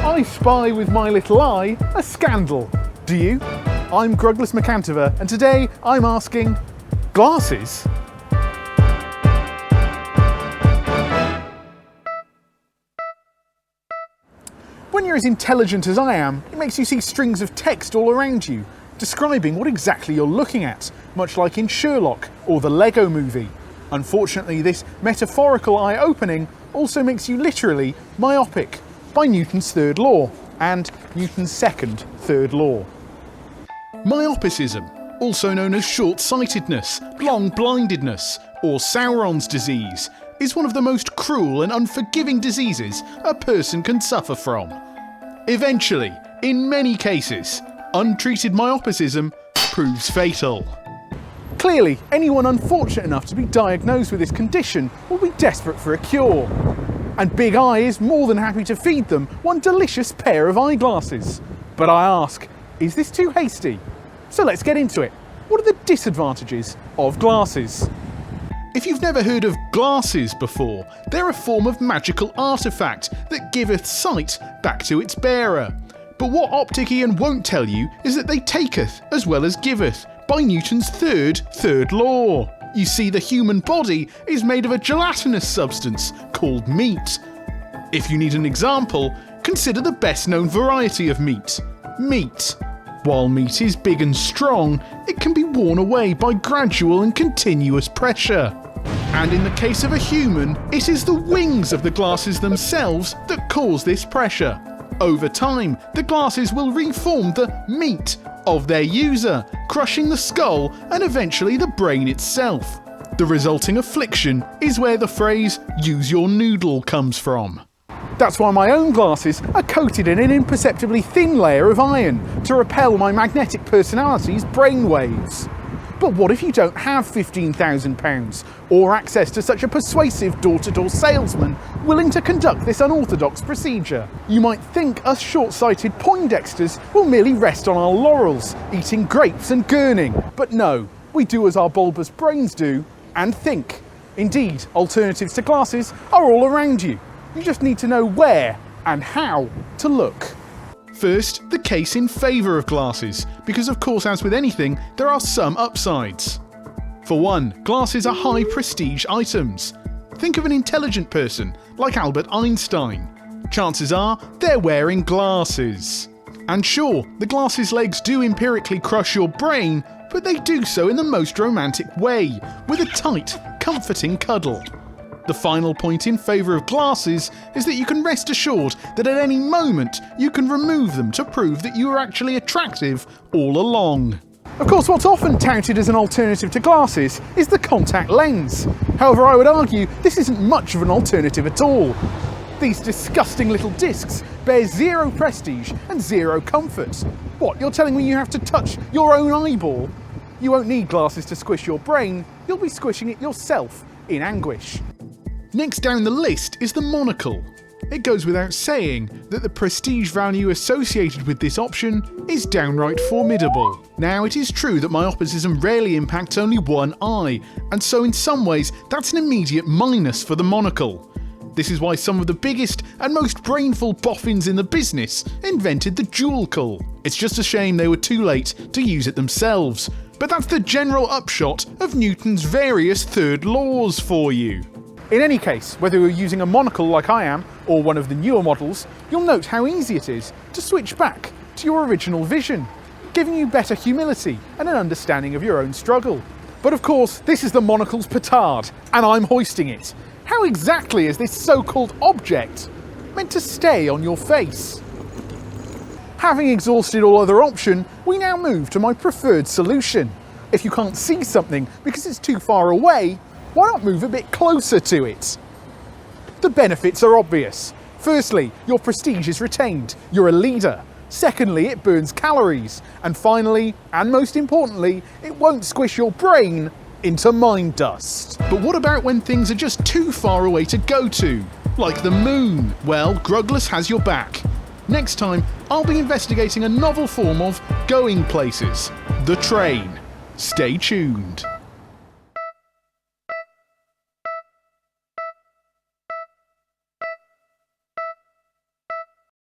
I spy with my little eye a scandal. Do you? I'm Grouglas Theme, and today I'm asking, glasses? When you're as intelligent as I am, it makes you see strings of text all around you, describing what exactly you're looking at, much like in Sherlock or the Lego Movie. Unfortunately, this metaphorical eye-opening also makes you literally myopic, by Newton's third law, and Newton's second third law. Myopicism, also known as short-sightedness, long-blindedness, or Sauron's disease, is one of the most cruel and unforgiving diseases a person can suffer from. Eventually, in many cases, untreated myopicism proves fatal. Clearly, anyone unfortunate enough to be diagnosed with this condition will be desperate for a cure. And Big Eye is more than happy to feed them one delicious pair of eyeglasses. But I ask, is this too hasty? So let's get into it. What are the disadvantages of glasses? If you've never heard of glasses before, they're a form of magical artefact that giveth sight back to its bearer. But what Optician won't tell you is that they taketh as well as giveth, by Newton's third law. You see, the human body is made of a gelatinous substance called meat. If you need an example, consider the best known variety of meat, meat. While meat is big and strong, it can be worn away by gradual and continuous pressure. And in the case of a human, it is the wings of the glasses themselves that cause this pressure. Over time, the glasses will reform the meat of their user, crushing the skull and eventually the brain itself. The resulting affliction is where the phrase "use your noodle" comes from. That's why my own glasses are coated in an imperceptibly thin layer of iron to repel my magnetic personality's brainwaves. But what if you don't have £15,000 or access to such a persuasive door-to-door salesman willing to conduct this unorthodox procedure? You might think us short-sighted Poindexters will merely rest on our laurels, eating grapes and gurning. But no, we do as our bulbous brains do, and think. Indeed, alternatives to glasses are all around you. You just need to know where and how to look. First, the case in favour of glasses, because of course, as with anything, there are some upsides. For one, glasses are high prestige items. Think of an intelligent person, like Albert Einstein. Chances are, they're wearing glasses. And sure, the glasses' legs do empirically crush your brain, but they do so in the most romantic way, with a tight, comforting cuddle. The final point in favour of glasses is that you can rest assured that at any moment you can remove them to prove that you are actually attractive all along. Of course, what's often touted as an alternative to glasses is the contact lens. However, I would argue this isn't much of an alternative at all. These disgusting little discs bear zero prestige and zero comfort. What, you're telling me you have to touch your own eyeball? You won't need glasses to squish your brain, you'll be squishing it yourself in anguish. Next down the list is the monocle. It goes without saying that the prestige value associated with this option is downright formidable. Now, it is true that myopicism rarely impacts only one eye, and so in some ways that's an immediate minus for the monocle. This is why some of the biggest and most brainful boffins in the business invented the dual-cull. It's just a shame they were too late to use it themselves. But that's the general upshot of Newton's various third laws for you. In any case, whether you're using a monocle like I am, or one of the newer models, you'll note how easy it is to switch back to your original vision, giving you better humility and an understanding of your own struggle. But of course, this is the monocle's petard, and I'm hoisting it. How exactly is this so-called object meant to stay on your face? Having exhausted all other option, we now move to my preferred solution. If you can't see something because it's too far away, why not move a bit closer to it? The benefits are obvious. Firstly, your prestige is retained. You're a leader. Secondly, it burns calories. And finally, and most importantly, it won't squish your brain into mind dust. But what about when things are just too far away to go to? Like the moon? Well, Grouglas has your back. Next time, I'll be investigating a novel form of going places, the train. Stay tuned.